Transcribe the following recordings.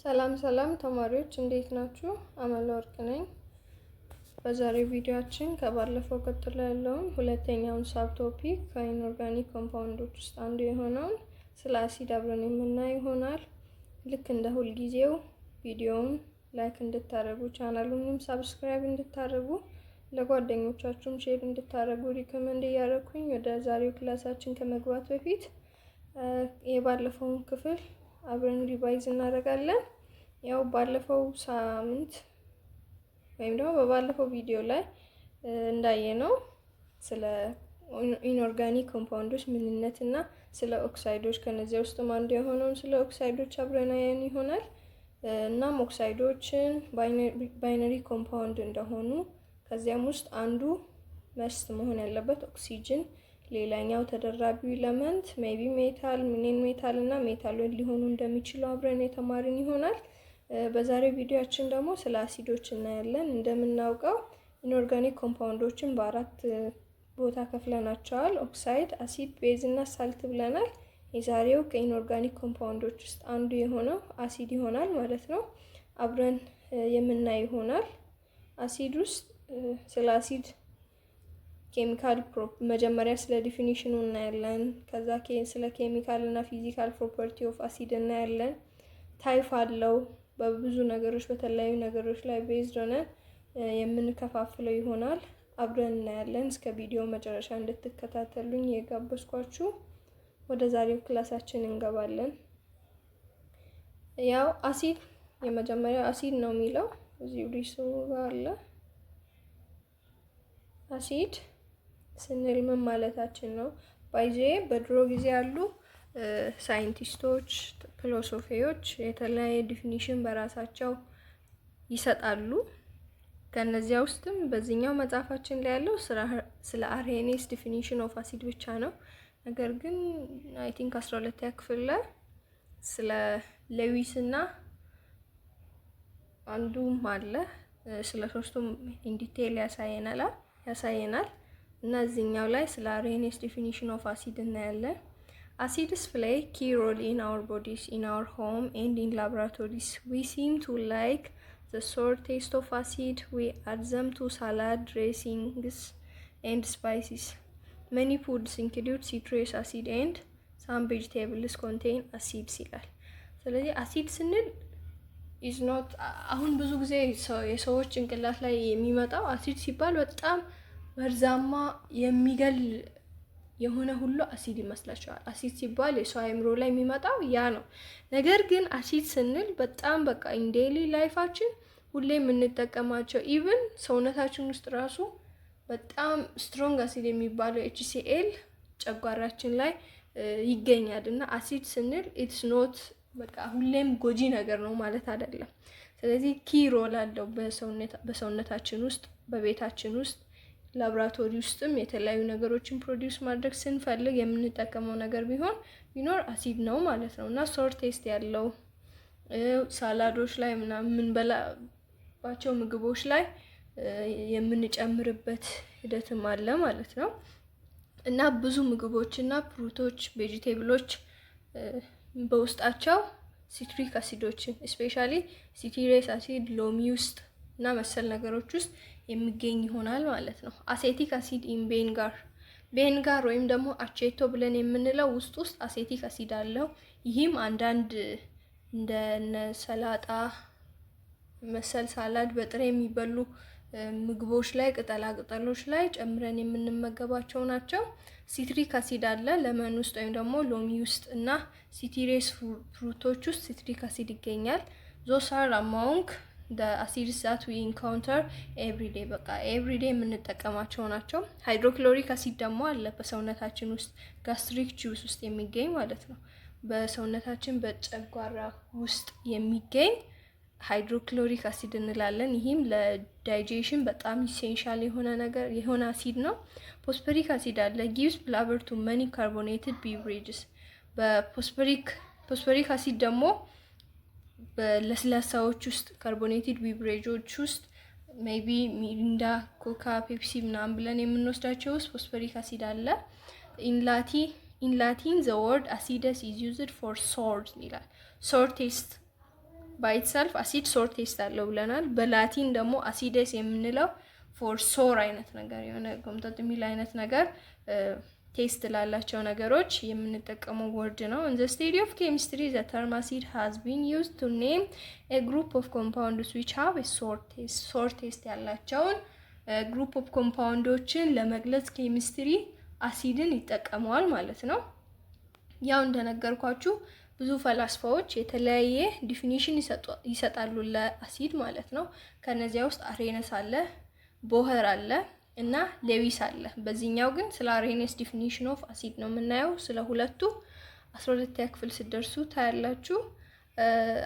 ሰላም ተማሪዎች እንዴት ናችሁ? አመለ ወርቅ ነኝ። በዛሬው ቪዲዮአችን ከባለፈው ቀጥሎ ያለውን ሁለተኛውን ሳብ ቶፒክ ከኢንኦርጋኒክ ኮምፓውንዶች ውስጥ አንዱ የሆነውን ስለ አሲድ አብረን የምናይ ይሆናል። ልክ እንደ ሁልጊዜው ቪዲዮውን ላይክ እንድታደርጉ ቻናሉንም ሰብስክራይብ እንድታደርጉ ለጓደኞቻችሁም ሼር እንድታደርጉ ሪኮመንድ እያደረኩኝ ወደ ዛሬው ክላሳችን ከመግባት በፊት የባለፈውን ክፍል አብረን ሪቫይዝ እናደርጋለን። ያው ባለፈው ሳምንት ወይም ደግሞ በባለፈው ቪዲዮ ላይ እንዳየነው ስለ ኢንኦርጋኒክ ኮምፓውንዶች ምንነት እና ስለ ኦክሳይዶች ከነዚያ ውስጥ አንዱ የሆነውን ስለ ኦክሳይዶች አብረን አየን ይሆናል። እናም ኦክሳይዶችን ባይነሪ ኮምፓውንድ እንደሆኑ ከዚያም ውስጥ አንዱ መስት መሆን ያለበት ኦክሲጅን፣ ሌላኛው ተደራቢው ኤሌመንት ሜቢ ሜታል፣ ሚኔን ሜታል እና ሜታሎይድ ሊሆኑ እንደሚችሉ አብረን የተማርን ይሆናል። በዛሬው ቪዲዮአችን ደግሞ ስለ አሲዶች እናያለን። እንደምናውቀው ኢንኦርጋኒክ ኮምፓውንዶችን በአራት ቦታ ከፍለናቸዋል። ኦክሳይድ፣ አሲድ፣ ቤዝ እና ሳልት ብለናል። የዛሬው ከኢንኦርጋኒክ ኮምፓውንዶች ውስጥ አንዱ የሆነው አሲድ ይሆናል ማለት ነው። አብረን የምናይ ይሆናል። አሲድ ውስጥ ስለ አሲድ ኬሚካል መጀመሪያ ስለ ዲፊኒሽኑ እናያለን። ከዛ ስለ ኬሚካል እና ፊዚካል ፕሮፐርቲ ኦፍ አሲድ እናያለን። ታይፕ አለው። በብዙ ነገሮች በተለያዩ ነገሮች ላይ ቤዝድ ሆነን የምንከፋፍለው ይሆናል። አብረን እናያለን። እስከ ቪዲዮ መጨረሻ እንድትከታተሉኝ የጋበዝኳችሁ። ወደ ዛሬው ክላሳችን እንገባለን። ያው አሲድ የመጀመሪያው አሲድ ነው የሚለው እዚህ ሪሱ ጋር አለ። አሲድ ስንል ምን ማለታችን ነው? ባይዜ በድሮ ጊዜ ያሉ ሳይንቲስቶች፣ ፊሎሶፊዎች የተለያየ ዲፊኒሽን በራሳቸው ይሰጣሉ። ከነዚያ ውስጥም በዚህኛው መጽሐፋችን ላይ ያለው ስለ አርሄኔስ ዲፊኒሽን ኦፍ አሲድ ብቻ ነው። ነገር ግን አይ ቲንክ 12ኛ ክፍል ላይ ስለ ሌዊስ እና አንዱም አለ ስለ ሶስቱም ኢን ዲቴል ያሳየናል እና እዚህኛው ላይ ስለ አርሄኔስ ዲፊኒሽን ኦፍ አሲድ እናያለን። Acids play key role in our bodies, in our home and in laboratories. We seem to like the sour taste of acid. We add them to salad dressings and spices. Many foods include citrus acid and some vegetables contain acids ይላል። ስለዚህ አሲድ ስንል is not አሁን ብዙ ጊዜ የሰዎች ጭንቅላት ላይ የሚመጣው አሲድ ሲባል በጣም መርዛማ የሚገል የሆነ ሁሉ አሲድ ይመስላችኋል። አሲድ ሲባል የሰው አእምሮ ላይ የሚመጣው ያ ነው። ነገር ግን አሲድ ስንል በጣም በቃ ኢን ዴይሊ ላይፋችን ሁሌ የምንጠቀማቸው ኢቭን ሰውነታችን ውስጥ ራሱ በጣም ስትሮንግ አሲድ የሚባለው HCl ጨጓራችን ላይ ይገኛል እና አሲድ ስንል ኢትስ ኖት በቃ ሁሌም ጎጂ ነገር ነው ማለት አይደለም። ስለዚህ ኪ ሮል አለው በሰውነታችን ውስጥ፣ በቤታችን ውስጥ፣ ላብራቶሪ ውስጥም የተለያዩ ነገሮችን ፕሮዲውስ ማድረግ ስንፈልግ የምንጠቀመው ነገር ቢኖር አሲድ ነው ማለት ነው እና ሶር ቴስት ያለው ሳላዶች ላይ ምናምን የምንበላባቸው ምግቦች ላይ የምንጨምርበት ሂደትም አለ ማለት ነው እና ብዙ ምግቦች እና ፍሩቶች፣ ቬጂቴብሎች በውስጣቸው ሲትሪክ አሲዶችን ስፔሻሊ ሲትሪክ አሲድ ሎሚ ውስጥ እና መሰል ነገሮች ውስጥ የሚገኝ ይሆናል ማለት ነው። አሴቲክ አሲድ ኢን ቤንጋር ወይም ደግሞ አቼቶ ብለን የምንለው ውስጥ አሴቲክ አሲድ አለው። ይህም አንዳንድ እንደነ ሰላጣ መሰል ሳላድ በጥሬ የሚበሉ ምግቦች ላይ ቅጠሎች ላይ ጨምረን የምንመገባቸው ናቸው። ሲትሪክ አሲድ አለ ለመን ውስጥ ወይም ደግሞ ሎሚ ውስጥ እና ሲትረስ ፍሩቶች ውስጥ ሲትሪክ አሲድ ይገኛል። ዞስ አር አማንግ the acids that we encounter every day በቃ every day የምንጠቀማቸው ናቸው። ሃይድሮክሎሪክ አሲድ ደግሞ አለ በሰውነታችን ውስጥ ጋስትሪክ ጁስ ውስጥ የሚገኝ ማለት ነው። በሰውነታችን በጨጓራ ውስጥ የሚገኝ ሃይድሮክሎሪክ አሲድ እንላለን። ይህም ለዳይጀሽን በጣም ኢሴንሻል የሆነ አሲድ ነው። ፎስፎሪክ አሲድ አለ gives flavor to many carbonated beverages በፎስፎሪክ አሲድ ደግሞ በለስላሳዎች ውስጥ ካርቦኔትድ ቢቨሬጆች ውስጥ ሜቢ ሚሪንዳ፣ ኮካ፣ ፔፕሲ ምናምን ብለን የምንወስዳቸው ውስጥ ፎስፎሪክ አሲድ አለ። ኢን ላቲን the word acidus is used for sour ይላል። sour taste ባይ ኢትሰልፍ አሲድ ሶር ቴስት አለው ብለናል። በላቲን ደግሞ አሲደስ የምንለው ፎር ሶር አይነት ነገር የሆነ ጎምጠጥ የሚል አይነት ነገር ቴስት ላላቸው ነገሮች የምንጠቀመው ወርድ ነው። in the study of chemistry the term acid has been used to name a group of compounds which have a sour taste ያላቸውን ግሩፕ ኦፍ ኮምፓውንዶችን ለመግለጽ ኬሚስትሪ አሲድን ይጠቀመዋል ማለት ነው። ያው እንደነገርኳችሁ ብዙ ፈላስፋዎች የተለያየ ዲፊኒሽን ይሰጣሉ ለአሲድ ማለት ነው። ከነዚያ ውስጥ አሬነስ አለ፣ ቦኸር አለ እና ሌዊስ አለ። በዚህኛው ግን ስለ አሬነስ ዲፊኒሽን ኦፍ አሲድ ነው የምናየው። ስለ ሁለቱ 12ኛ ክፍል ሲደርሱ ታያላችሁ።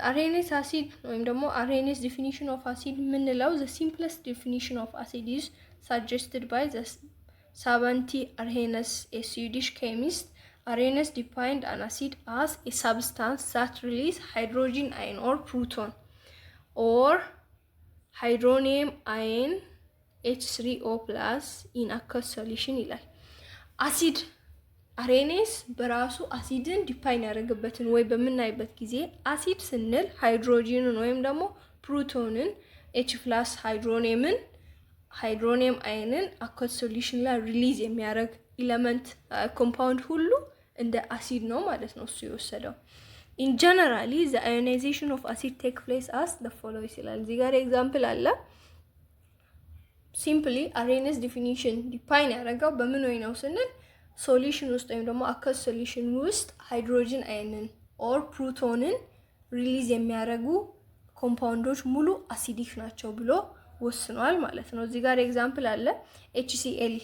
አሬነስ አሲድ ወይም ደግሞ አሬነስ ዲፊኒሽን ኦፍ አሲድ የምንለው the simplest definition of acid is suggested by the Savanti Arrhenius, a Swedish chemist. Arrhenius defined an acid as a substance that releases hydrogen ion or proton or hydronium ion H3O+ in aqueous solution ይላል። አሲድ አሬኔስ በራሱ አሲድን ዲፋይን ያደረገበትን ወይ በምናይበት ጊዜ አሲድ ስንል ሃይድሮጂንን ወይም ደግሞ ፕሮቶንን H+ ሃይድሮኒየም አይንን አኳስ ሶሉሽን ላይ ሪሊዝ የሚያደርግ ኤሌመንት ኮምፓውንድ ሁሉ እንደ አሲድ ነው ማለት ነው እሱ የወሰደው። in generally the ionization of acid take place as the following ይላል። እዚህ ጋር ኤግዛምፕል አለ። ሲምፕሊ አሬነስ ዲፊኒሽን ዲፋይን ያደረገው በምን ወይ ነው ስንል ሶሉሽን ውስጥ ወይም ደግሞ አኳስ ሶሉሽን ውስጥ ሃይድሮጅን አይንን ኦር ፕሮቶንን ሪሊዝ የሚያደርጉ ኮምፓውንዶች ሙሉ አሲዲክ ናቸው ብሎ ወስኗል ማለት ነው። እዚህ ጋር ኤግዛምፕል አለ። HCl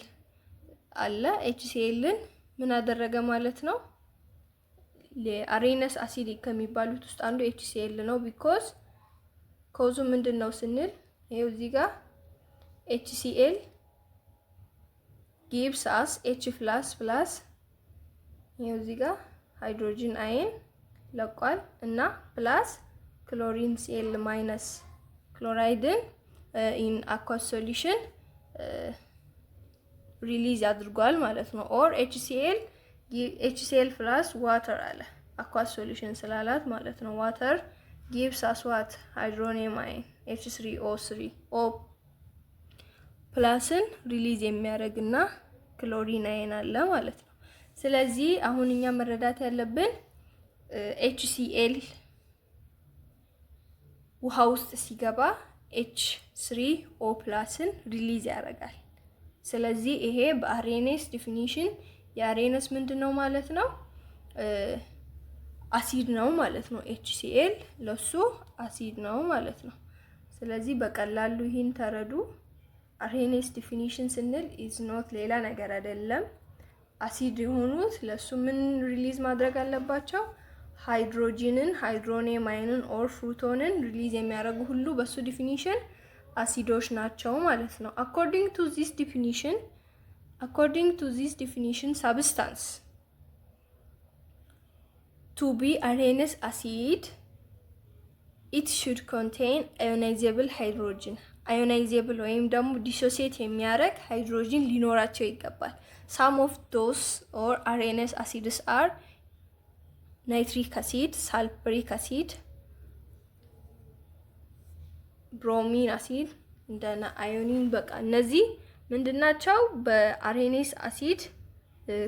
አለ። HClን ምን አደረገ ማለት ነው? ለአሬነስ አሲዲክ ከሚባሉት ውስጥ አንዱ HCl ነው። ቢኮዝ ኮዙ ምንድነው ስንል ይሄው እዚህ ጋር HCl gives us H++ ይሄው እዚህ ጋር ሃይድሮጅን አይን ለቋል እና ፕላስ ክሎሪን Cl- ክሎራይድን in aqueous solution ሪሊዝ አድርጓል ማለት ነው። or HCl plus water አለ aqueous solution ስላላት ማለት ነው። water gives us what hydronium ion H3O3 O ፕላስን ሪሊዝ የሚያደርግና ክሎሪን አይን አለ ማለት ነው። ስለዚህ አሁን እኛ መረዳት ያለብን HCl ውሃ ውስጥ ሲገባ H3O+ን ሪሊዝ ያደርጋል። ስለዚህ ይሄ በአሬነስ ዲፊኒሽን የአሬነስ ምንድነው ማለት ነው? አሲድ ነው ማለት ነው። HCl ለሱ አሲድ ነው ማለት ነው። ስለዚህ በቀላሉ ይሄን ተረዱ። አሬነስ ዲፊኒሽን ስንል is not ሌላ ነገር አይደለም። አሲድ የሆኑት ለሱ ምን ሪሊዝ ማድረግ አለባቸው? ሃይድሮጂንን ሃይድሮኒየም አይንን ኦር ፕሮቶንን ሪሊዝ የሚያደርጉ ሁሉ በሱ ዲፊኒሽን አሲዶች ናቸው ማለት ነው። according to this definition substance to be arenes acid it should contain ionizable hydrogen ionizable ወይም ደግሞ ዲሶሲየት የሚያደርግ ሃይድሮጂን ሊኖራቸው ይገባል። some of those or arenes acids are nitric acid, sulfuric acid, bromine acid እንደና አዮኒን በቃ እነዚህ ምንድናቸው በአሬነስ አሲድ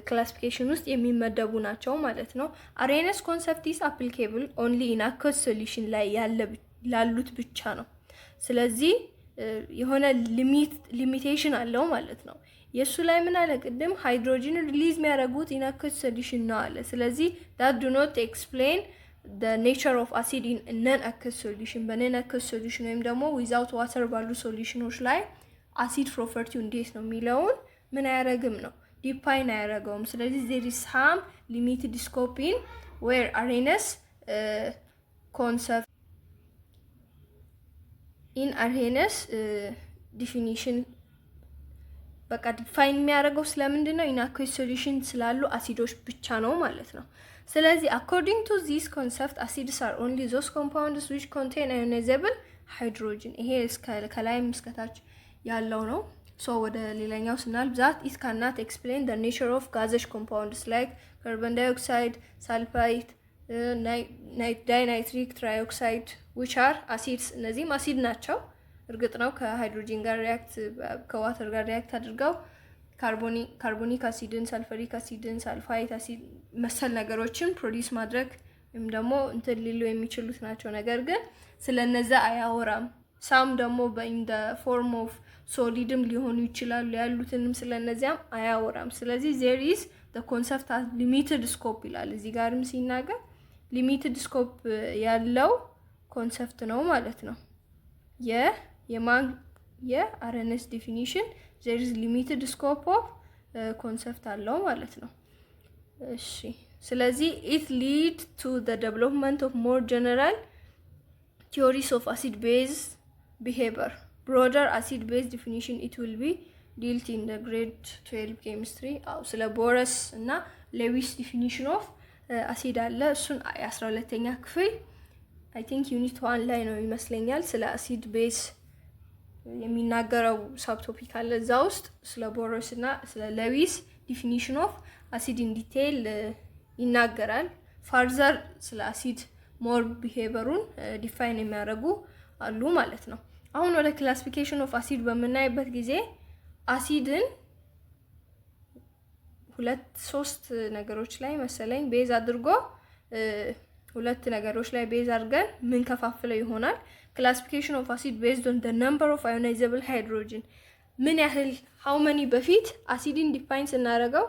ክላሲፊኬሽን ውስጥ የሚመደቡ ናቸው ማለት ነው። አሬነስ ኮንሰፕት is applicable only in aqueous solution ላይ ላሉት ብቻ ነው። ስለዚህ የሆነ ሊሚቴሽን አለው ማለት ነው። የሱ ላይ ምን አለ ቅድም ሃይድሮጂን ሪሊዝ የሚያደርጉት in aqueous solution ነው አለ። ስለዚህ that do not explain the nature of acid in non-aqueous solution በnon-aqueous solution ወይም ደግሞ without water ባሉ ሶሉሽኖች ላይ አሲድ ፕሮፐርቲው እንዴት ነው የሚለውን ምን አያረግም ነው ዲፋይን አያረገውም። ስለዚህ there is some limited scope in where Arrhenius concept in Arrhenius definition በቃ ዲፋይን የሚያደርገው ስለምንድነው in aqueous solution ስላሉ አሲዶች ብቻ ነው ማለት ነው። ስለዚህ according to this concept acids are only those compounds which contain ionizable hydrogen ይሄ ከላይም እስከታች ያለው ነው። so ወደ ሌላኛው ስናልፍ that it cannot explain the nature of gaseous compounds like carbon dioxide, sulfite, ዳይናይትሪክ ትራይኦክሳይድ which are acids እነዚህም አሲድ ናቸው። እርግጥ ነው ከሃይድሮጂን ጋር ሪያክት ከዋተር ጋር ሪያክት አድርገው ካርቦኒክ አሲድን፣ ሰልፈሪክ አሲድን፣ ሳልፋይት አሲድ መሰል ነገሮችን ፕሮዲዩስ ማድረግ ወይም ደግሞ እንትን ሊሉ የሚችሉት ናቸው። ነገር ግን ስለነዛ አያወራም። ሳም ደግሞ በኢን ዘ ፎርም ኦፍ ሶሊድም ሊሆኑ ይችላሉ ያሉትንም ስለነዚያም አያወራም። ስለዚህ there is the concept as limited scope ይላል። እዚህ ጋርም ሲናገር ሊሚትድ ስኮፕ ያለው ኮንሰፕት ነው ማለት ነው። የአርኤንኤስ ዲፊኒሽን there is limited scope of ኮንሰፕት አለው ማለት ነው። እሺ ስለዚህ it lead to the development of more general theories of acid base behavior. Broader acid base definition it will be dealt in the grade 12 chemistry. ስለ ቦረስ እና ሌዊስ ዲፊኒሽን ኦፍ አሲድ አለ። እሱን 12ኛ ክፍል አይ ቲንክ ዩኒት 1 ላይ ነው ይመስለኛል ስለ አሲድ ቤዝ የሚናገረው ሳብ ቶፒክ አለ። እዛ ውስጥ ስለ ቦረስ እና ስለ ሌዊስ ዲፊኒሽን ኦፍ አሲድ ኢን ዲቴይል ይናገራል። ፋርዘር ስለ አሲድ ሞር ቢሄቨሩን ዲፋይን የሚያደርጉ አሉ ማለት ነው። አሁን ወደ ክላሲፊኬሽን ኦፍ አሲድ በምናይበት ጊዜ አሲድን 2-3 ነገሮች ላይ መሰለኝ ቤዝ አድርጎ 2 ነገሮች ላይ ቤዝ አድርገን ምን ከፋፍለው ይሆናል። ክላሲፊኬሽን ኦፍ አሲድ ቤዝድ ኦን ዘ ነምበር ኦፍ አዮናይዘብል ሃይድሮጅን ምን ያህል ሃው መኒ በፊት አሲድን ዲፋይን ስናደርገው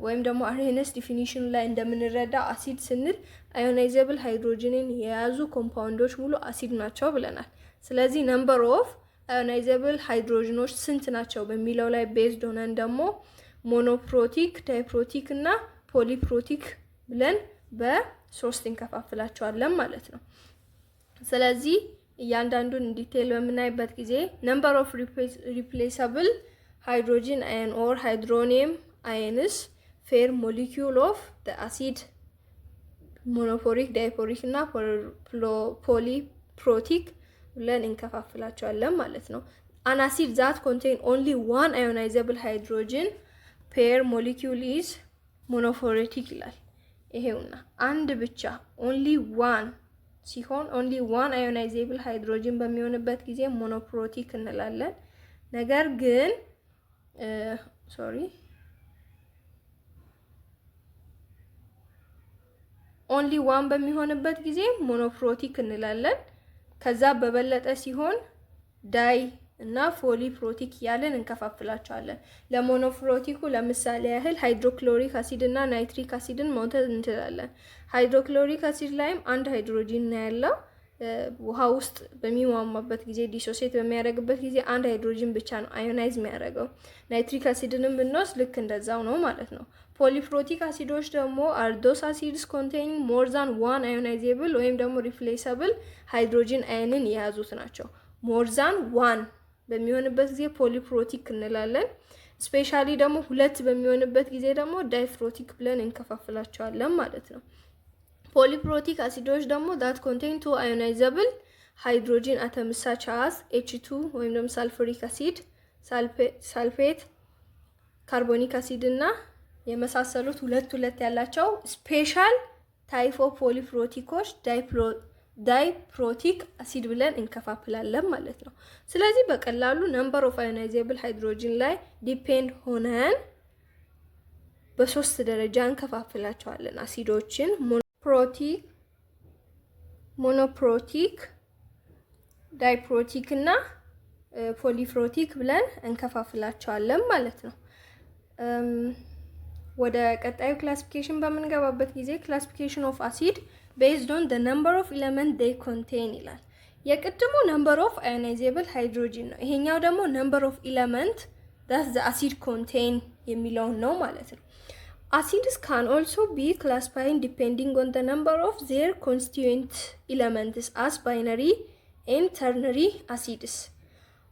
ወይም ደግሞ አርኤንኤስ ዲፊኒሽን ላይ እንደምንረዳ አሲድ ስንል አዮናይዘብል ሃይድሮጅንን የያዙ ኮምፓውንዶች ሙሉ አሲድ ናቸው ብለናል። ስለዚህ ነምበር ኦፍ አዮናይዘብል ሃይድሮጅኖች ስንት ናቸው በሚለው ላይ ቤዝድ ሆነን ደግሞ ሞኖፕሮቲክ፣ ዳይፕሮቲክ እና ፖሊፕሮቲክ ብለን በ3 እንከፋፍላቸዋለን ማለት ነው። ስለዚህ እያንዳንዱን ዲቴይል በምናይበት ጊዜ ነምበር ኦፍ ሪፕሌሰብል ሃይድሮጅን አየን ኦር ሃይድሮኒየም አየንስ ፌር ሞሊኪዩል ኦፍ ዘ አሲድ ሞኖፖሪክ፣ ዳይፖሪክ እና ፖሊፕሮቲክ ብለን እንከፋፍላቸዋለን ማለት ነው። አን አሲድ ዛት ኮንቴን ኦንሊ ዋን አዮናይዘብል ሃይድሮጅን ፔር ሞሊኪዩል ኢዝ ሞኖፎሬቲክ ይላል። ይሄውና አንድ ብቻ ኦንሊ ዋን ሲሆን ኦንሊ ዋን አዮናይዘብል ሃይድሮጅን በሚሆንበት ጊዜ ሞኖፕሮቲክ እንላለን። ነገር ግን ኦንሊ ዋን በሚሆንበት ጊዜ ሞኖፕሮቲክ እንላለን። ከዛ በበለጠ ሲሆን ዳይ እና ፖሊፕሮቲክ ያለን እንከፋፍላቸዋለን። ለሞኖፕሮቲኩ ለምሳሌ ያህል ሃይድሮክሎሪክ አሲድ እና ናይትሪክ አሲድን መውሰድ እንችላለን። ሃይድሮክሎሪክ አሲድ ላይም አንድ ሃይድሮጂን ነው ያለው። ውሃ ውስጥ በሚሟሟበት ጊዜ ዲሶሴት በሚያደርግበት ጊዜ አንድ ሃይድሮጂን ብቻ ነው አዮናይዝ የሚያደርገው። ናይትሪክ አሲድንም ብንወስድ ልክ እንደዛው ነው ማለት ነው። ፖሊፕሮቲክ አሲዶች ደግሞ are those acids containing more than one ionizable ወይም ደግሞ ሪፕሌሰብል ሃይድሮጂን አየንን የያዙት ናቸው። more than one በሚሆንበት ጊዜ ፖሊፕሮቲክ እንላለን። ስፔሻሊ ደግሞ 2 በሚሆንበት ጊዜ ደግሞ ዳይፕሮቲክ ብለን እንከፋፍላቸዋለን ማለት ነው። ፖሊፕሮቲክ አሲዶች ደግሞ that contain 2 ionizable hydrogen atoms such as H2 ወይም ደግሞ ሰልፈሪክ አሲድ፣ ሳልፌት፣ ካርቦኒክ አሲድ እና የመሳሰሉት 2 ያላቸው ስፔሻል ታይፕ ኦፍ ፖሊፕሮቲኮች ዳይፕሮቲክ አሲድ ብለን እንከፋፍላለን ማለት ነው። ስለዚህ በቀላሉ ነምበር ኦፍ አዮናይዘብል ሃይድሮጅን ላይ ዲፔንድ ሆነን በ3 ደረጃ እንከፋፍላቸዋለን አሲዶችን ሞኖፕሮቲክ፣ ዳይፕሮቲክ እና ፖሊፕሮቲክ ብለን እንከፋፍላቸዋለን ማለት ነው። ወደ ቀጣዩ ክላሲፊኬሽን በምንገባበት ጊዜ ክላሲፊኬሽን ኦፍ አሲድ based on the number of elements they contain ይላል። የቅድሙ number of ionizable hydrogen ነው። ይሄኛው ደግሞ number of element that the acid contain የሚለው ነው ማለት ነው። Acids can also be classified depending on the number of their constituent elements as binary and ternary acids.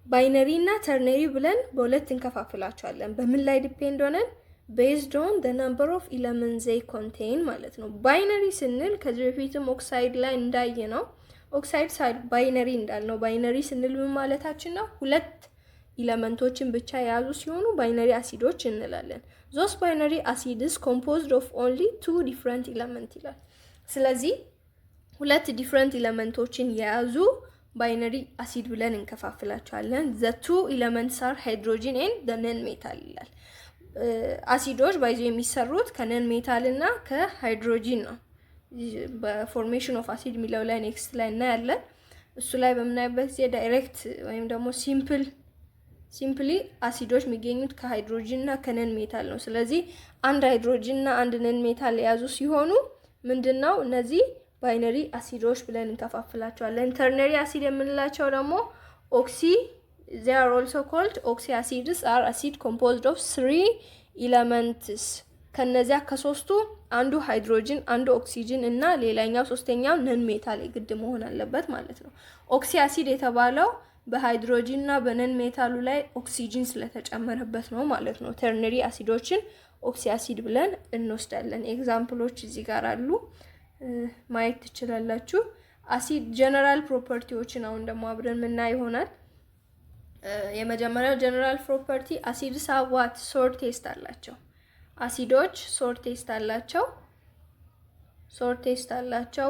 ባይነሪ እና ተርነሪ ብለን በሁለት እንከፋፍላቸዋለን። በምን ላይ ዲፔንድ ሆነን based on the number of elements they contain ማለት ነው። ባይነሪ ስንል ከዚህ በፊትም ኦክሳይድ ላይ እንዳየ ነው። ኦክሳይድ ሳይድ ባይነሪ እንዳልነው ባይነሪ ስንል ምን ማለታችን ነው? 2 ኤሌመንቶችን ብቻ የያዙ ሲሆኑ ባይነሪ አሲዶች እንላለን። those binary acids composed of only 2 different elements ይላል። ስለዚህ ሁለት ዲፍረንት ኤሌመንቶችን የያዙ ባይነሪ አሲድ ብለን እንከፋፍላቸዋለን። the two elements are hydrogen and the non metal ይላል። አሲዶች ባይዞ የሚሰሩት ከነን ሜታል እና ከሃይድሮጂን ነው። በፎርሜሽን ኦፍ አሲድ የሚለው ላይ ኔክስት ላይ እናያለን። እሱ ላይ በምናይበት ጊዜ ዳይሬክት ወይም ደግሞ ሲምፕሊ አሲዶች የሚገኙት ከሃይድሮጂን እና ከነን ሜታል ነው። ስለዚህ አንድ ሃይድሮጂን እና አንድ ነን ሜታል የያዙ ሲሆኑ ምንድነው እነዚህ ባይነሪ አሲዶች ብለን እንከፋፍላቸዋለን። ተርነሪ አሲድ የምንላቸው ደግሞ they are also called oxy acids are acid composed of 3 elements ከነዚያ ከሶስቱ አንዱ ሃይድሮጂን አንዱ ኦክሲጅን እና ሌላኛው ሶስተኛው ነን ሜታል የግድ መሆን አለበት ማለት ነው። ኦክሲ አሲድ የተባለው በሃይድሮጂን እና በነን ሜታሉ ላይ ኦክሲጅን ስለተጨመረበት ነው ማለት ነው። ተርነሪ አሲዶችን ኦክሲ አሲድ ብለን እንወስዳለን። ኤግዛምፕሎች እዚህ ጋር አሉ ማየት ትችላላችሁ። አሲድ ጀነራል ፕሮፐርቲዎችን አሁን ደግሞ አብረን ምናይ ይሆናል። የመጀመሪያው ጀነራል ፕሮፐርቲ አሲድስ ሃቭ ዋት ሶር ቴስት አላቸው። አሲዶች ሶር ቴስት አላቸው።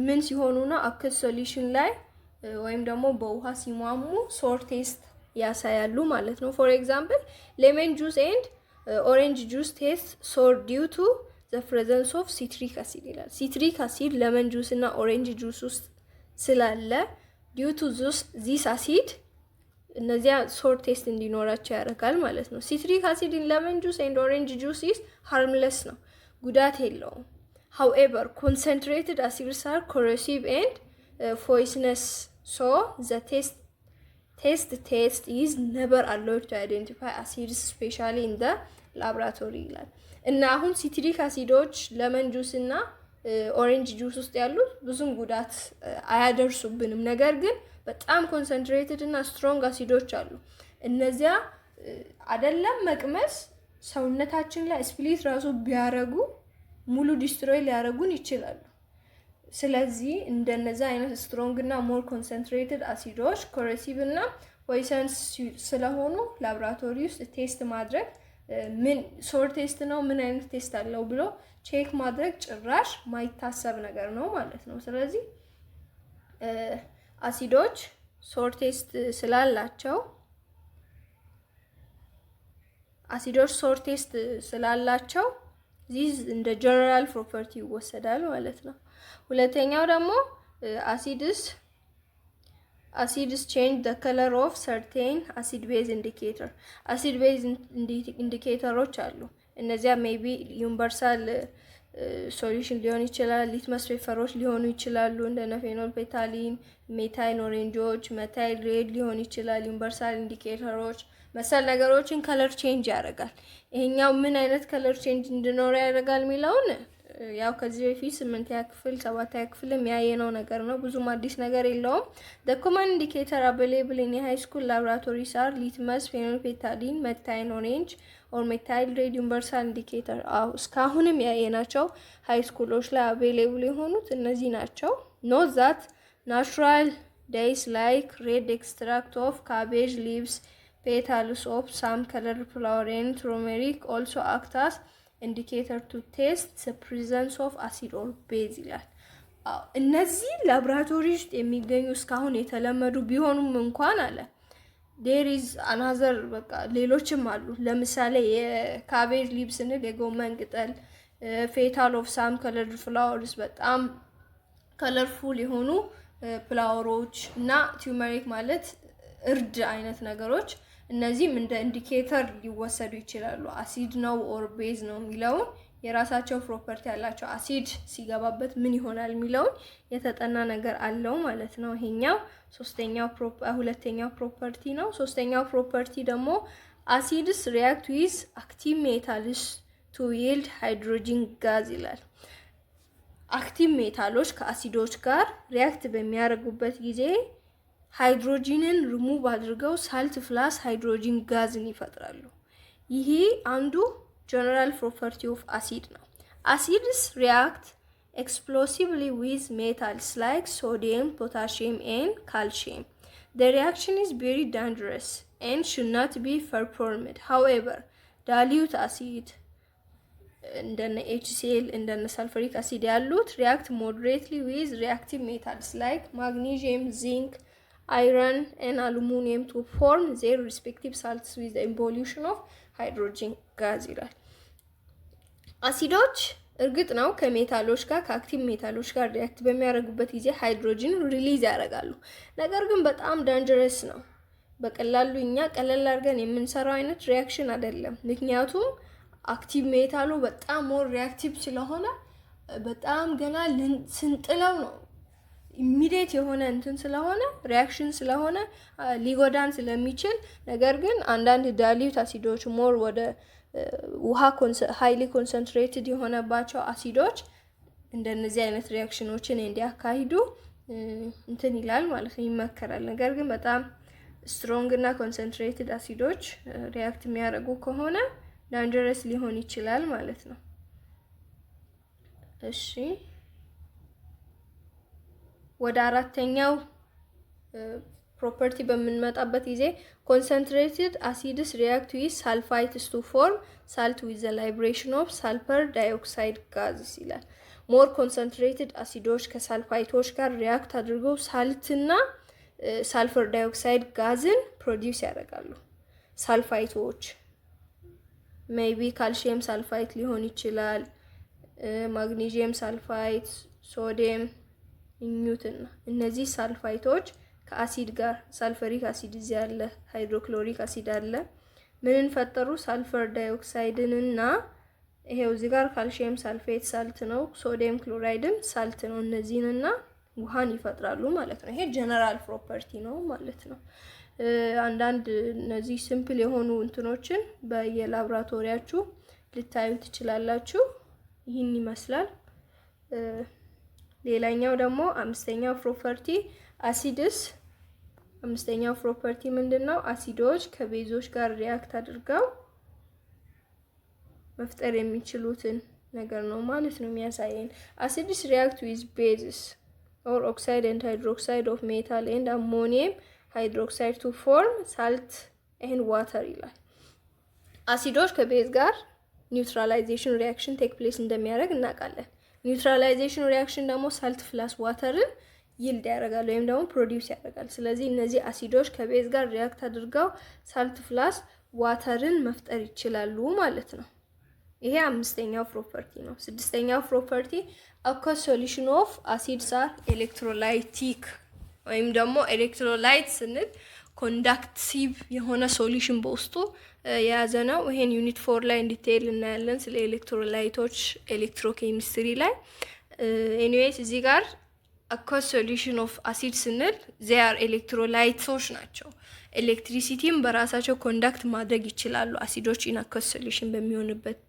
ምን ሲሆኑ ነው? አክስ ሶሉሽን ላይ ወይም ደግሞ በውሃ ሲሟሙ ሶር ቴስት ያሳያሉ ማለት ነው። ፎር ኤግዛምፕል ሌመን ጁስ ኤንድ ኦሬንጅ ጁስ ቴስት ሶር ዲው ቱ the presence of citric acid ይላል። citric acid lemon juice እና orange juice ውስጥ ስላለ due to this acid እነዚያ ሶር ቴስት እንዲኖራቸው ያደርጋል ማለት ነው። citric acid in lemon juice and orange juice is harmless ነው፣ ጉዳት የለውም። however concentrated acids are corrosive and poisonous so the test is never allowed to identify acids especially in the laboratory ይላል። እና አሁን ሲትሪክ አሲዶች ለመን ጁስ እና ኦሬንጅ ጁስ ውስጥ ያሉት ብዙም ጉዳት አያደርሱብንም። ነገር ግን በጣም ኮንሰንትሬትድ እና ስትሮንግ አሲዶች አሉ። እነዚያ አይደለም መቅመስ ሰውነታችን ላይ ስፕሊት ራሱ ቢያረጉ ሙሉ ዲስትሮይ ሊያረጉን ይችላሉ። ስለዚህ እንደነዛ አይነት ስትሮንግ እና ሞር ኮንሰንትሬትድ አሲዶች ኮሬሲቭ እና ፖይሰንስ ስለሆኑ ላብራቶሪ ውስጥ ቴስት ማድረግ ምን ሶር ቴስት ነው ምን አይነት ቴስት አለው ብሎ ቼክ ማድረግ ጭራሽ ማይታሰብ ነገር ነው ማለት ነው። ስለዚህ አሲዶች ሶር ቴስት ስላላቸው ዚስ እንደ ጀነራል ፕሮፐርቲ ይወሰዳል ማለት ነው። ሁለተኛው ደግሞ acids change the color of certain acid base indicator acid base indicators አሉ። እነዚያ ሜቢ ዩኒቨርሳል ሶሉሽን ሊሆን ይችላል፣ ሊትመስ ፔፐሮች ሊሆኑ ይችላሉ፣ እንደነ ፌኖል ፔታሊን፣ ሜታይል ኦሬንጆች፣ ሜታይል ሬድ ሊሆን ይችላል። ዩኒቨርሳል ኢንዲኬተሮች መሰል ነገሮችን ከለር ቼንጅ ያደርጋል። ይሄኛው ምን አይነት ከለር ቼንጅ እንዲኖር ያደርጋል የሚለውን ያው ከዚህ በፊት 8ኛ ክፍል 7ኛ ክፍል የሚያየነው ነገር ነው። ብዙም አዲስ ነገር የለውም። the common indicator available in high school laboratories are litmus, phenolphthalein, methyl orange or methyl red universal indicator። እስካሁንም ያየናቸው ሃይ ስኩሎች ላይ available የሆኑት እነዚህ ናቸው። note that natural dyes like red extract of cabbage leaves, petals of some colored flower and turmeric also act as indicator to test the presence of acid or base ይላል። እነዚህ ላብራቶሪ ውስጥ የሚገኙ እስካሁን የተለመዱ ቢሆኑም እንኳን አለ there is another በቃ ሌሎችም አሉ። ለምሳሌ የካቤጅ ሊቭስ ስንል የጎመን ቅጠል፣ fetal of some colored flowers በጣም ከለርፉል የሆኑ ፍላወሮች እና ቱርመሪክ ማለት እርድ አይነት ነገሮች እነዚህም እንደ ኢንዲኬተር ሊወሰዱ ይችላሉ። አሲድ ነው ኦር ቤዝ ነው የሚለውን የራሳቸው ፕሮፐርቲ ያላቸው አሲድ ሲገባበት ምን ይሆናል የሚለውን የተጠና ነገር አለው ማለት ነው። ይሄኛው ሁለተኛው ፕሮፐርቲ ነው። ሶስተኛው ፕሮፐርቲ ደግሞ አሲድስ ሪአክት ዊዝ አክቲቭ ሜታልስ ቱ ይልድ ሃይድሮጂን ጋዝ ይላል። አክቲቭ ሜታሎች ከአሲዶች ጋር ሪአክት በሚያደርጉበት ጊዜ ሃይድሮጂንን ሪሙቭ አድርገው ሳልት ፕላስ ሃይድሮጂን ጋዝን ይፈጥራሉ። ይሄ አንዱ ጀነራል ፕሮፐርቲ ኦፍ አሲድ ነው። አሲድስ ሪአክት explosively with metals like sodium, potassium and calcium. The reaction is very dangerous and should not be performed. However, dilute acid እንደነ HCl እንደነ ሰልፈሪክ አሲድ ያሉት react moderately with reactive metals like magnesium, zinc, iron and aluminum to form their respective salts with the involution of hydrogen gas ይላል። አሲዶች እርግጥ ነው ከሜታሎች ጋር ከአክቲቭ ሜታሎች ጋር ሪያክት በሚያደርጉበት ጊዜ ሃይድሮጅን ሪሊዝ ያደርጋሉ። ነገር ግን በጣም ዳንጀረስ ነው። በቀላሉ እኛ ቀለል አድርገን የምንሰራው አይነት ሪያክሽን አይደለም። ምክንያቱም አክቲቭ ሜታሉ በጣም ሞር ሪያክቲቭ ስለሆነ በጣም ገና ስንጥለው ነው ኢሚዲየት የሆነ እንትን ስለሆነ ሪያክሽን ስለሆነ ሊጎዳን ስለሚችል፣ ነገር ግን አንዳንድ ዳይሉት አሲዶች ሞር ወደ ውሃ ሃይሊ ኮንሰንትሬትድ የሆነባቸው አሲዶች እንደነዚህ አይነት ሪያክሽኖችን እንዲያካሂዱ እንትን ይላል ማለት ነው፣ ይመከራል። ነገር ግን በጣም ስትሮንግ እና ኮንሰንትሬትድ አሲዶች ሪያክት የሚያደርጉ ከሆነ ዳንጀረስ ሊሆን ይችላል ማለት ነው። እሺ ወደ አራተኛው ፕሮፐርቲ በምንመጣበት ጊዜ ኮንሰንትሬትድ አሲድስ ሪያክት ዊዝ ሳልፋይትስ ቱ ፎርም ሳልት ዊዝ ዘ ላይብሬሽን ኦፍ ሳልፈር ዳይኦክሳይድ ጋዝስ ይላል። ሞር ኮንሰንትሬትድ አሲዶች ከሳልፋይቶች ጋር ሪያክት አድርገው ሳልትና ሳልፈር ዳይኦክሳይድ ጋዝን ፕሮዲውስ ያደርጋሉ። ሳልፋይቶች ሜይቢ ካልሲየም ሳልፋይት ሊሆን ይችላል፣ ማግኔዚየም ሳልፋይት፣ ሶዲየም ኒውትና እነዚህ ሳልፋይቶች ከአሲድ ጋር ሳልፈሪክ አሲድ እዚህ አለ፣ ሃይድሮክሎሪክ አሲድ አለ። ምንን ፈጠሩ? ሳልፈር ዳይኦክሳይድን እና ይሄው እዚህ ጋር ካልሲየም ሳልፌት ሳልት ነው፣ ሶዲየም ክሎራይድም ሳልት ነው። እነዚህንና ውሃን ይፈጥራሉ ማለት ነው። ይሄ ጀነራል ፕሮፐርቲ ነው ማለት ነው። አንዳንድ እነዚህ ሲምፕል የሆኑ እንትኖችን በየላብራቶሪያችሁ ልታዩ ትችላላችሁ። ይህን ይመስላል። ሌላኛው ደግሞ አምስተኛው ፕሮፐርቲ አሲድስ። አምስተኛው ፕሮፐርቲ ምንድነው? አሲዶች ከቤዞች ጋር ሪያክት አድርገው መፍጠር የሚችሉትን ነገር ነው ማለት ነው የሚያሳየን። አሲድስ ሪያክት ዊዝ ቤዝስ ኦር ኦክሳይድ ኤንድ ሃይድሮክሳይድ ኦፍ ሜታል ኤንድ አሞኒየም ሃይድሮክሳይድ ቱ ፎርም ሳልት ኤንድ ዋተር ይላል። አሲዶች ከቤዝ ጋር ኒውትራላይዜሽን ሪያክሽን ቴክ ፕሌስ እንደሚያደርግ እናውቃለን። ኒውትራላይዜሽን ሪያክሽን ደግሞ ሳልት ፕላስ ዋተርን ይልድ ያደርጋል ወይም ደግሞ ፕሮዲውስ ያደርጋል። ስለዚህ እነዚህ አሲዶች ከቤዝ ጋር ሪያክት አድርገው ሳልት ፕላስ ዋተርን መፍጠር ይችላሉ ማለት ነው። ይሄ አምስተኛው ፕሮፐርቲ ነው። ስድስተኛው ፕሮፐርቲ አኳስ ሶሉሽን ኦፍ አሲድስ አር ኤሌክትሮላይቲክ ወይም ደግሞ ኤሌክትሮላይት ስንል ኮንዳክቲቭ የሆነ ሶሉሽን በውስጡ የያዘ ነው። ይሄን ዩኒት 4 ላይ ዲቴይል እናያለን ስለ ኤሌክትሮላይቶች ኤሌክትሮኬሚስትሪ ላይ። ኤኒዌይስ እዚህ ጋር አኳስ ሶሉሽን ኦፍ አሲድ ስንል ዜር ኤሌክትሮላይቶች ናቸው። ኤሌክትሪሲቲም በራሳቸው ኮንዳክት ማድረግ ይችላሉ አሲዶች ኢን አኳስ ሶሉሽን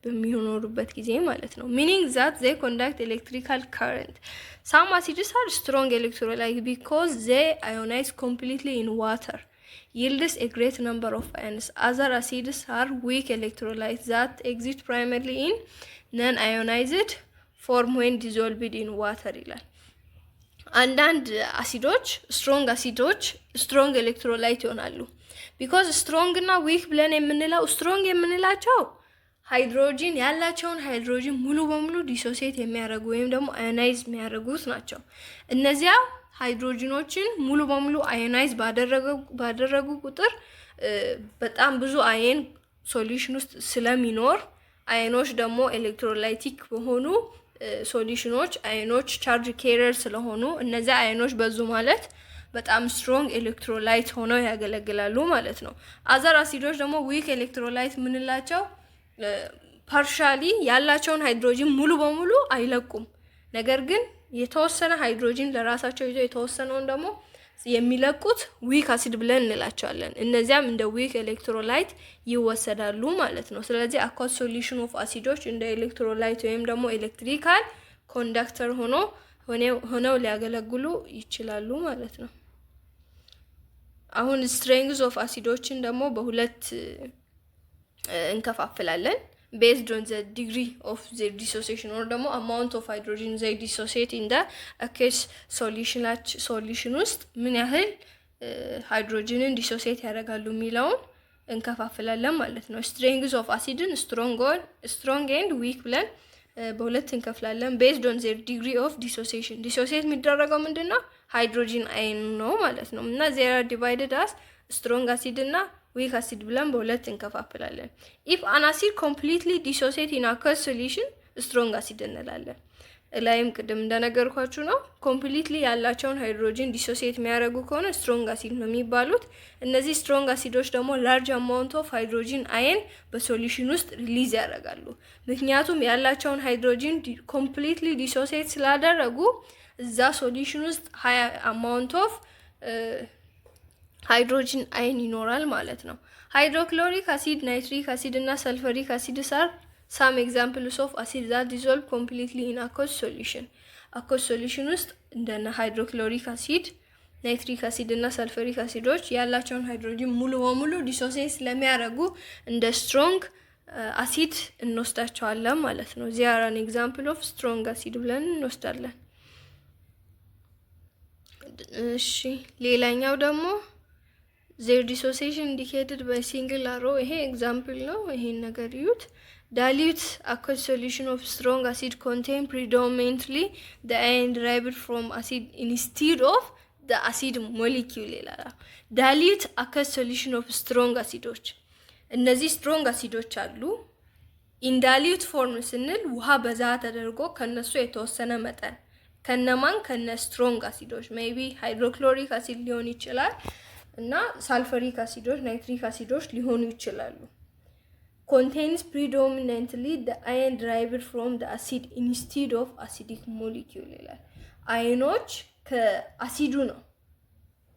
በሚኖሩበት ጊዜ ማለት ነው። ሚኒንግ ዛት ዜ ኮንዳክት ኤሌክትሪካል ካረንት። ሳም አሲድስ አር ስትሮንግ ኤሌክትሮላይት ቢኮዝ ዜ አዮናይዝ ኮምፕሊትሊ ኢን ዋተር yields a great number of ions. Other acids are weak electrolytes that exist primarily in non-ionized form when dissolved in water ይላል። አንዳንድ አሲዶች ስትሮንግ ኤሌክትሮላይት ይሆናሉ። ቢኮዝ ስትሮንግ እና ዊክ ብለን የምንለው ስትሮንግ የምንላቸው ሃይድሮጂን ያላቸውን ሃይድሮጂን ሙሉ በሙሉ ዲሶሲየት የሚያደርጉ ወይም ደግሞ አዮናይዝ የሚያደርጉት ናቸው። እነዚያ ሃይድሮጂኖችን ሙሉ በሙሉ አዮናይዝ ባደረጉ ቁጥር በጣም ብዙ አየን ሶሉሽን ውስጥ ስለሚኖር አየኖች ደግሞ ኤሌክትሮላይቲክ በሆኑ ሶሉሽኖች አየኖች ቻርጅ ኬሪየር ስለሆኑ እነዚያ አየኖች በዙ ማለት በጣም ስትሮንግ ኤሌክትሮላይት ሆነው ያገለግላሉ ማለት ነው። አዘር አሲዶች ደግሞ ዊክ ኤሌክትሮላይት ምንላቸው ፓርሻሊ ያላቸውን ሃይድሮጂን ሙሉ በሙሉ አይለቁም። ነገር ግን የተወሰነ ሃይድሮጂን ለራሳቸው ይዘው የተወሰነውን ደግሞ የሚለቁት ዊክ አሲድ ብለን እንላቸዋለን። እነዚያም እንደ ዊክ ኤሌክትሮላይት ይወሰዳሉ ማለት ነው። ስለዚህ አኳስ ሶሉሽን ኦፍ አሲዶች እንደ ኤሌክትሮላይት ወይም ደግሞ ኤሌክትሪካል ኮንዳክተር ሆነው ሊያገለግሉ ይችላሉ ማለት ነው። አሁን ስትሬንግዝ ኦፍ አሲዶችን ደግሞ በሁለት እንከፋፍላለን። based on the degree of their dissociation or ደግሞ amount of hydrogen they dissociate in the aqueous solution ውስጥ ምን ያህል ሃይድሮጂንን ዲሶሲየት ያደርጋሉ የሚለውን እንከፋፍላለን ማለት ነው። ስትሬንግዝ ኦፍ አሲድን ስትሮንግ ኤንድ ዊክ ብለን በሁለት እንከፍላለን ቤዝድ ኦን ዜር ዲግሪ ኦፍ ዲሶሲዬሽን። ዲሶሲዬት የሚደረገው ምንድነው? ሃይድሮጂን አየን ነው ማለት ነው። እና ዜር አር ዲቫይድድ አስ ስትሮንግ አሲድ እና ዊክ አሲድ ብለን በሁለት እንከፋፍላለን። ኢፍ አን አሲድ ኮምፕሊትሊ ዲሶሲዬት ኢን አኩወስ ሶሉሽን ስትሮንግ አሲድ እንላለን። ላይም ቅድም እንደነገርኳችሁ ነው ኮምፕሊትሊ ያላቸውን ሃይድሮጂን ዲሶሲዬት የሚያደርጉ ከሆነ ስትሮንግ አሲድ ነው የሚባሉት። እነዚህ ስትሮንግ አሲዶች ደግሞ ላርጅ አማውንት ኦፍ ሃይድሮጂን አየን በሶሉሽን ውስጥ ሪሊዝ ያደርጋሉ። ምክንያቱም ያላቸውን ሃይድሮጂን ኮምፕሊትሊ ዲሶሲዬት ስላደረጉ እዛ ሶሉሽን ውስጥ ሃይ አማውንት ኦፍ ሃይድሮጂን አየን ይኖራል ማለት ነው። ሃይድሮክሎሪክ አሲድ፣ ናይትሪክ አሲድ እና ሰልፈሪክ አሲድ ሳር some examples of acid that dissolve completely in aqueous solution. aqueous solution ውስጥ እንደነ ሃይድሮክሎሪክ አሲድ፣ ናይትሪክ አሲድ እና ሰልፈሪክ አሲዶች ያላቸውን ሃይድሮጂን ሙሉ በሙሉ ዲሶሲዬት ስለሚያደርጉ እንደ ስትሮንግ አሲድ እንወስዳቸዋለን ማለት ነው። they are an example of strong acid ብለን እንወስዳለን። እሺ ሌላኛው ደግሞ their dissociation indicated by single arrow። ይሄ ኤግዛምፕል ነው። ይሄን ነገር ይዩት። dilute aqueous solution of strong acid contain predominantly the ion derived from acid instead of the acid molecule ይላል። dilute aqueous solution of strong acidoች እነዚህ ስትሮንግ አሲዶች አሉ። in dilute form ስንል ውሃ በዛ ተደርጎ ከነሱ የተወሰነ መጠን ከነማን ከነ ስትሮንግ አሲዶች ሜቢ ሃይድሮክሎሪክ አሲድ ሊሆን ይችላል እና ሳልፈሪክ አሲዶች ናይትሪክ አሲዶች ሊሆኑ ይችላሉ። contains predominantly the ion derived from the acid instead of acidic molecule ይላል። አየኖች ከአሲዱ ነው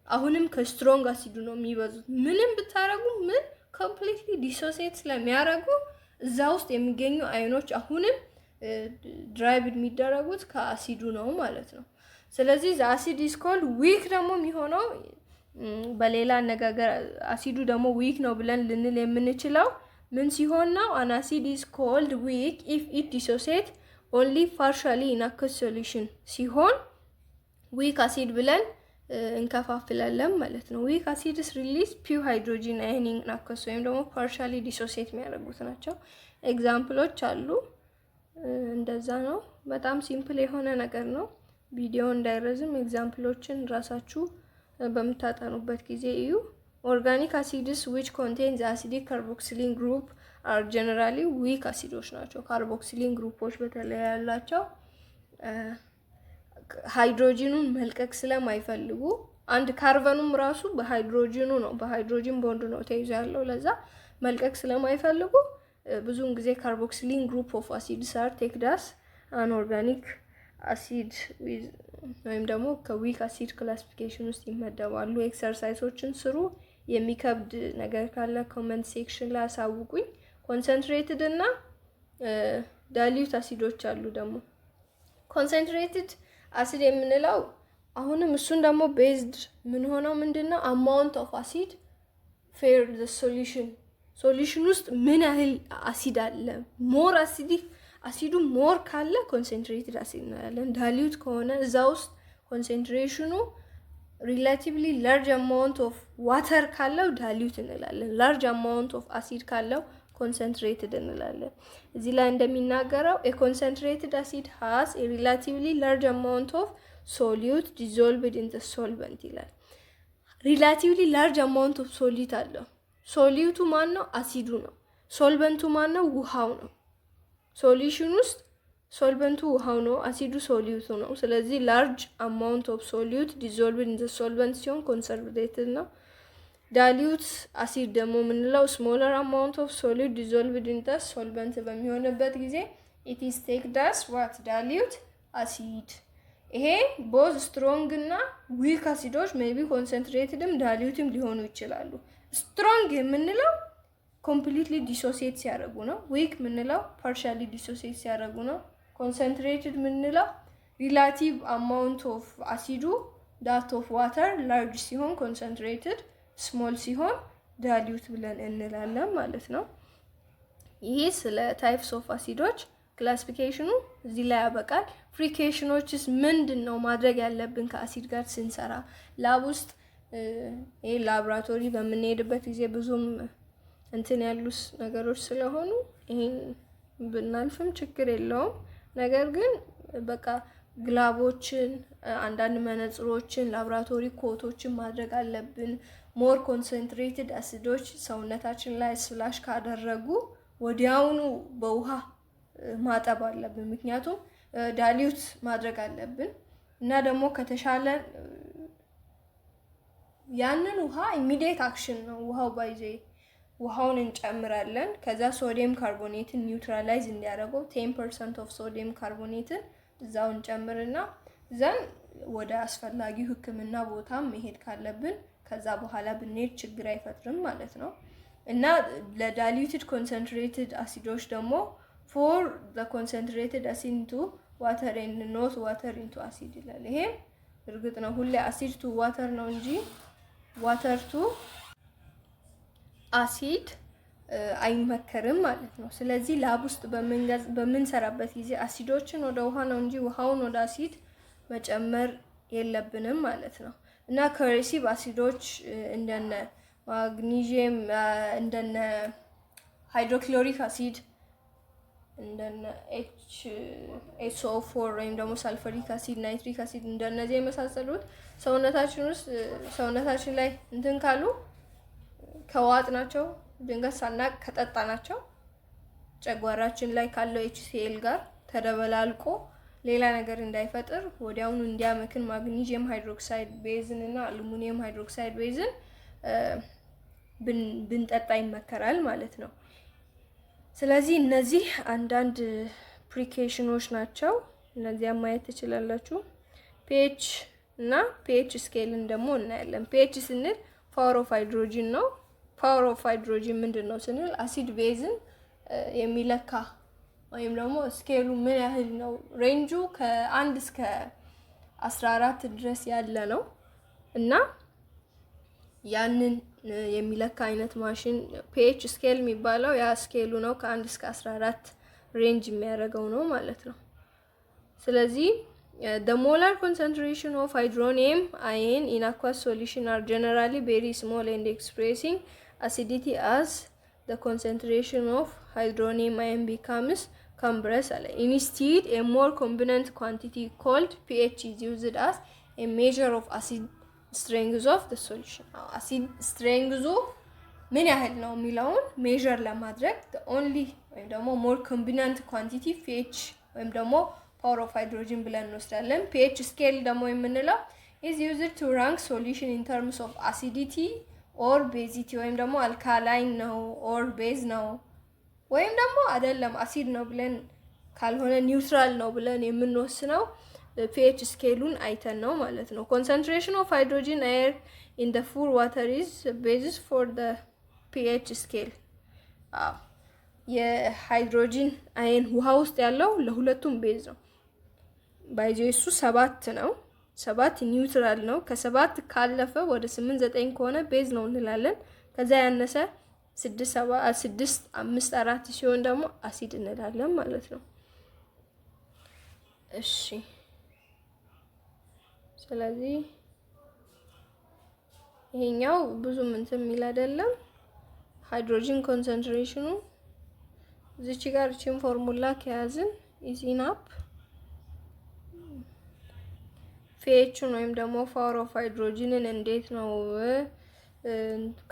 አሁንም ከስትሮንግ አሲዱ ነው የሚበዙት። ምንም ብታረጉ ምን ኮምፕሊትሊ ዲሶሲዬት ስለሚያደርጉ እዛ ውስጥ የሚገኙ አየኖች አሁንም ድራይቭድ የሚደረጉት ከአሲዱ ነው ማለት ነው። ስለዚህ the acid is called weak ደግሞ የሚሆነው በሌላ አነጋገር አሲዱ ደግሞ ዊክ ነው ብለን ልንል የምንችለው ምን ሲሆን ነው? an acid is called weak if it dissociates only partially in aqueous solution ሲሆን weak acid ብለን እንከፋፍላለን ማለት ነው። weak acids release pure hydrogen ion in aqueous ወይም ደግሞ partially dissociate የሚያደርጉት ናቸው። ኤግዛምፕሎች አሉ። እንደዛ ነው። በጣም ሲምፕል የሆነ ነገር ነው። ቪዲዮ እንዳይረዝም ኤግዛምፕሎችን ራሳችሁ በመታጠኑበት ጊዜ እዩ። organic acids which contain the acidic carboxylene group are generally weak acids ናቸው። ካርቦክሲሊን ግሩፖች በተለይ ያላቸው ሃይድሮጂኑን መልቀቅ ስለማይፈልጉ አንድ ካርበኑም ራሱ በሃይድሮጂኑ ነው በሃይድሮጂን ቦንድ ነው ተይዞ ያለው ለዛ መልቀቅ ስለማይፈልጉ ብዙውን ጊዜ ካርቦክሲሊን ግሩፕ ኦፍ አሲድስ are taken as an organic acid with ወይም ደግሞ ከዊክ አሲድ ክላሲፊኬሽን ውስጥ ይመደባሉ። ኤክሰርሳይሶችን ስሩ። የሚከብድ ነገር ካለ ኮሜንት ሴክሽን ላይ አሳውቁኝ። ኮንሰንትሬትድ እና ዳይሉት አሲዶች አሉ። ደግሞ ኮንሰንትሬትድ አሲድ የምንለው አሁንም እሱን ደግሞ ቤዝድ ምን ሆነው ምንድነው አማውንት ኦፍ አሲድ ፌር ዘ ሶሉሽን ውስጥ ምን ያህል አሲድ አለ። ሞር አሲዱ ሞር ካለ ኮንሰንትሬትድ አሲድ እንላለን። ዳይሉት ከሆነ እዛ ውስጥ ኮንሰንትሬሽኑ ሪላቲቭሊ ላርጅ አማውንት ኦፍ ዋተር ካለው ዳይሉት እንላለን። ላርጅ አማውንት ኦፍ አሲድ ካለው ኮንሰንትሬትድ እንላለን። እዚህ ላይ እንደሚናገረው a concentrated acid has a relatively large amount of solute dissolved in the solvent ይላል። relatively large amount of solute አለው። ሶሊዩቱ ማን ነው? አሲዱ ነው። ሶልቨንቱ ማን ነው? ውሃው ነው። ሶሉሽን ውስጥ ሶልቨንቱ ውሃው ነው፣ አሲዱ ሶሊዩቱ ነው። ስለዚህ ላርጅ አማውንት ኦፍ ሶሊዩት ዲዞልቭድ ኢን ዘ ሶልቨንት ሲሆን ኮንሰርቬትድ ነው። ዳይሉት አሲድ ደግሞ የምንለው ስሞለር አማውንት ኦፍ ሶሊዩት ዲዞልቭድ ኢን ዘ ሶልቨንት በሚሆንበት ጊዜ ኢት ኢዝ ቴክድ አስ ዋት ዳይሉት አሲድ። ይሄ ቦዝ ስትሮንግ እና ዊክ አሲዶች ሜቢ ኮንሰንትሬትድም ዳይሉትም ሊሆኑ ይችላሉ። ስትሮንግ የምንለው ኮምፕሊትሊ ዲሶሲዬት ሲያደርጉ ነው። ዊክ የምንለው ፓርሻሊ ዲሶሲዬት ሲያደርጉ ነው። ኮንሰንትሬትድ የምንለው ሪላቲቭ አማውንት ኦፍ አሲዱ ዳት ኦፍ ዋተር ላርጅ ሲሆን ኮንሰንትሬትድ፣ ስሞል ሲሆን ዳይሉት ብለን እንላለን ማለት ነው። ይሄ ስለ ታይፕስ ኦፍ አሲዶች ክላሲፊኬሽኑ እዚህ ላይ ያበቃል። ፍሪኬሽኖችስ ምንድን ነው ማድረግ ያለብን ከአሲድ ጋር ስንሰራ? ላብ ውስጥ ይሄ ላብራቶሪ በምንሄድበት ጊዜ ብዙም እንትን ያሉስ ነገሮች ስለሆኑ ይሄን ብናልፍም ችግር የለውም። ነገር ግን በቃ ግላቦችን፣ አንዳንድ መነጽሮችን፣ ላብራቶሪ ኮቶችን ማድረግ አለብን። ሞር ኮንሰንትሬትድ አሲዶች ሰውነታችን ላይ ስላሽ ካደረጉ ወዲያውኑ በውሃ ማጠብ አለብን። ምክንያቱም ዳሊዩት ማድረግ አለብን እና ደግሞ ከተሻለ ያንን ውሃ ኢሚዲየት አክሽን ነው። ውሃውን እንጨምራለን። ከዛ ሶዲየም ካርቦኔትን ኒውትራላይዝ እንዲያደርገው 10% ኦፍ ሶዲየም ካርቦኔትን እዛው እንጨምርና ዘን ወደ አስፈላጊው ሕክምና ቦታ መሄድ ካለብን ከዛ በኋላ ብንሄድ ችግር አይፈጥርም ማለት ነው። እና ለዳይሉትድ ኮንሰንትሬትድ አሲዶች ደግሞ for the concentrated acid into water and not water into acid ይላል። ይሄ እርግጥ ነው ሁሌ አሲድ ቱ ዋተር ነው እንጂ ዋተር ቱ አሲድ አይመከርም ማለት ነው። ስለዚህ ላብ ውስጥ በምንሰራበት ጊዜ አሲዶችን ወደ ውሃ ነው እንጂ ውሃውን ወደ አሲድ መጨመር የለብንም ማለት ነው። እና ኮሬሲቭ አሲዶች እንደነ ማግኒዥየም፣ እንደነ ሃይድሮክሎሪክ አሲድ፣ እንደነ HSO4 ወይም ደግሞ ሳልፈሪክ አሲድ፣ ናይትሪክ አሲድ እንደነዚህ የመሳሰሉት ሰውነታችን ላይ እንትን ካሉ ከዋጥናቸው ድንገት ሳናቅ ከጠጣናቸው ጨጓራችን ላይ ካለው HCl ጋር ተደበላልቆ ሌላ ነገር እንዳይፈጥር ወዲያውኑ እንዲያመክን ማግኒዥየም ሃይድሮክሳይድ ቤዝን እና አሉሚኒየም ሃይድሮክሳይድ ቤዝን ብንጠጣ ይመከራል ማለት ነው። ስለዚህ እነዚህ አንዳንድ ፕሪኬሽኖች ናቸው። እነዚያም ማየት ትችላላችሁ። ፒኤች እና ፒኤች ስኬልን ደግሞ እናያለን። ፒኤች ስንል ፓወር ኦፍ ሃይድሮጂን ነው። ፓወር ኦፍ ሃይድሮጂን ምንድን ነው ስንል አሲድ ቤዝን የሚለካ ወይም ደግሞ ስኬሉ ምን ያህል ነው፣ ሬንጁ ከ1 እስከ 14 ድረስ ያለ ነው እና ያንን የሚለካ አይነት ማሽን ፒኤች ስኬል የሚባለው ያ ስኬሉ ነው። ከ1 እስከ 14 ሬንጅ የሚያደርገው ነው ማለት ነው። ስለዚህ the molar concentration of hydronium ion in aqueous solution are generally very small and expressing acidity as the concentration of hydronium ion becomes compressed. Instead, a more convenient quantity called pH is used as a measure of acid strength of the solution. acid strength ምን ያህል ነው የሚለውን ሜዠር ለማድረግ the only ወይም ደግሞ more convenient quantity pH ወይም ደግሞ power of hydrogen ብለን እንወስዳለን። pH scale ደግሞ የምንለው is used to rank solution in terms of acidity or basicity ወይም ደግሞ alkaline ነው or base ነው ወይም ደግሞ አይደለም አሲድ ነው ብለን ካልሆነ ኒውትራል ነው ብለን የምንወስነው pH ስኬሉን አይተን ነው ማለት ነው። concentration of hydrogen ion in the pure water is basis for the pH scale. የሃይድሮጂን አየን ውሃ ውስጥ ያለው ለሁለቱም ቤዝ ነው። ባይዘሱ 7 ነው። 7 ኒውትራል ነው። ከ7 ካለፈ ወደ 8 9 ከሆነ ቤዝ ነው እንላለን። ከዛ ያነሰ 6 7 6 5 4 ሲሆን ደግሞ አሲድ እንላለን ማለት ነው። እሺ ስለዚህ ይሄኛው ብዙም እንትን የሚል አይደለም። ሃይድሮጂን ኮንሰንትሬሽኑ እዚች ጋር እቺን ፎርሙላ ከያዝን is enough pHን ወይም ደግሞ ፓወር ኦፍ ሃይድሮጂንን እንዴት ነው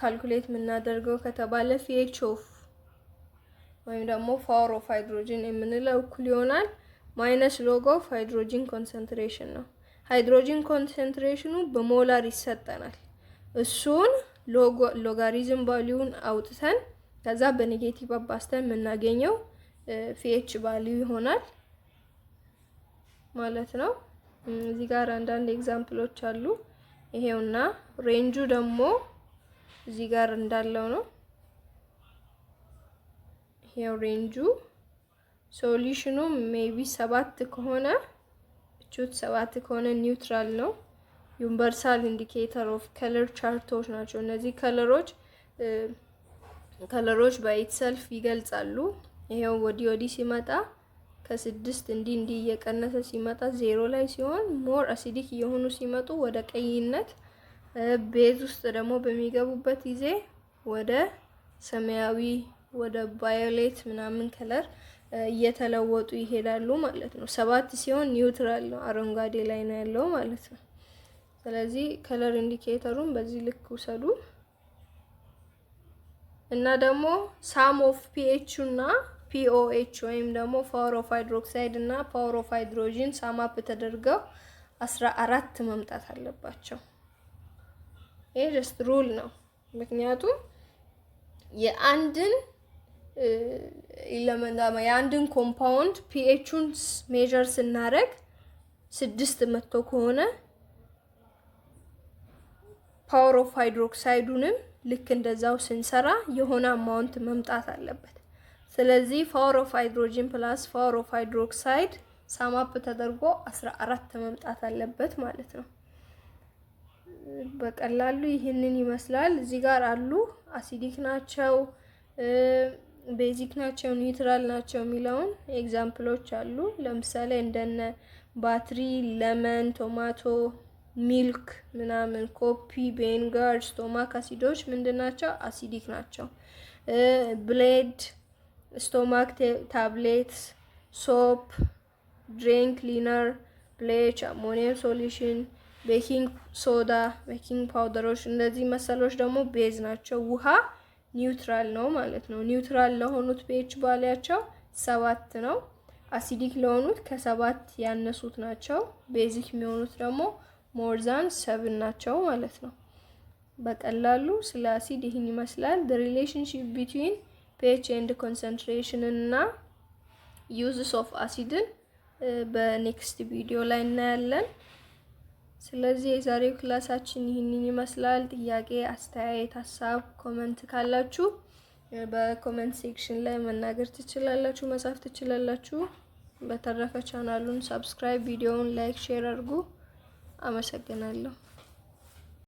ካልኩሌት የምናደርገው ከተባለ pH ኦፍ ወይም ደግሞ ፓወር ኦፍ ሃይድሮጂን የምንለው እኩል ይሆናል ማይነስ ሎግ ኦፍ ሃይድሮጂን ኮንሰንትሬሽን ነው። ሃይድሮጂን ኮንሰንትሬሽኑ በሞላር ይሰጠናል። እሱን ሎጋሪዝም ቫልዩን አውጥተን ከዛ በኔጌቲቭ አባስተን የምናገኘው pH ቫልዩ ይሆናል ማለት ነው። እዚህ ጋር አንዳንድ ኤግዛምፕሎች አሉ። ይሄውና ሬንጁ ደግሞ እዚህ ጋር እንዳለው ነው። ይሄው ሬንጁ ሶሉሽኑ ሜቢ 7 ከሆነ እቹት 7 ከሆነ ኒውትራል ነው። ዩኒቨርሳል ኢንዲኬተር ኦፍ ከለር ቻርቶች ናቸው እነዚህ ከለሮች በኢትሰልፍ ይገልጻሉ። ይሄው ወዲ ሲመጣ ከ6 እንዲህ እየቀነሰ ሲመጣ 0 ላይ ሲሆን ሞር አሲዲክ እየሆኑ ሲመጡ ወደ ቀይነት፣ ቤዝ ውስጥ ደግሞ በሚገቡበት ጊዜ ወደ ሰማያዊ ወደ ቫዮሌት ምናምን ከለር እየተለወጡ ይሄዳሉ ማለት ነው። 7 ሲሆን ኒውትራል ነው፣ አረንጓዴ ላይ ነው ያለው ማለት ነው። ስለዚህ ከለር ኢንዲኬተሩን በዚህ ልክ ውሰዱ እና ደግሞ ሳም ኦፍ ፒኤች እና ፒኦኤች ወይም ደግሞ ፓወር ኦፍ ሃይድሮክሳይድ እና ፓወር ኦፍ ሃይድሮጂን ሳማፕ ተደርገው 14 መምጣት አለባቸው። ይሄ ጀስት ሩል ነው። ምክንያቱም የአንድን ኮምፓውንድ ፒኤቹን ሜዠር ስናደርግ 6 መጥቶ ከሆነ ፓወር ኦፍ ሃይድሮክሳይዱንም ልክ እንደዛው ስንሰራ የሆነ አማውንት መምጣት አለበት። ስለዚህ ፓወር ኦፍ ሃይድሮጂን ፕላስ ፓወር ኦፍ ሃይድሮክሳይድ ሳማፕ ተደርጎ 14 መምጣት አለበት ማለት ነው። በቀላሉ ይህንን ይመስላል። እዚህ ጋር አሉ አሲዲክ ናቸው፣ ቤዚክ ናቸው፣ ኒውትራል ናቸው የሚለውን ኤግዛምፕሎች አሉ። ለምሳሌ እንደነ ባትሪ፣ ለመን፣ ቶማቶ፣ ሚልክ ምናምን፣ ኮፒ፣ ቤንጋር፣ ስቶማክ አሲዶች ምንድናቸው? አሲዲክ ናቸው። ብሌድ፣ ስቶማክ ታብሌትስ፣ ሶፕ፣ ድሬን ክሊነር፣ ብሌች፣ አሞኒየም ሶሉሽን፣ ቤኪንግ ሶዳ፣ ቤኪንግ ፓውደሮች እነዚህ መሰሎች ደግሞ ቤዝ ናቸው። ውሃ ኒውትራል ነው ማለት ነው። ኒውትራል ለሆኑት ፒኤች ቫልያቸው 7 ነው። አሲዲክ ለሆኑት ከ7 ያነሱት ናቸው። ቤዚክ የሚሆኑት ደግሞ ሞር ዛን 7 ናቸው ማለት ነው። በቀላሉ ስለ አሲድ ይህን ይመስላል። the relationship between pH and concentration እና uses of acid በኔክስት ቪዲዮ ላይ እናያለን። ስለዚህ የዛሬው ክላሳችን ይህንን ይመስላል። ጥያቄ፣ አስተያየት፣ ሀሳብ፣ ኮሜንት ካላችሁ በኮሜንት ሴክሽን ላይ መናገር ትችላላችሁ፣ መጻፍ ትችላላችሁ። በተረፈ ቻናሉን ሰብስክራይብ፣ ቪዲዮውን ላይክ፣ ሼር አድርጉ። አመሰግናለሁ።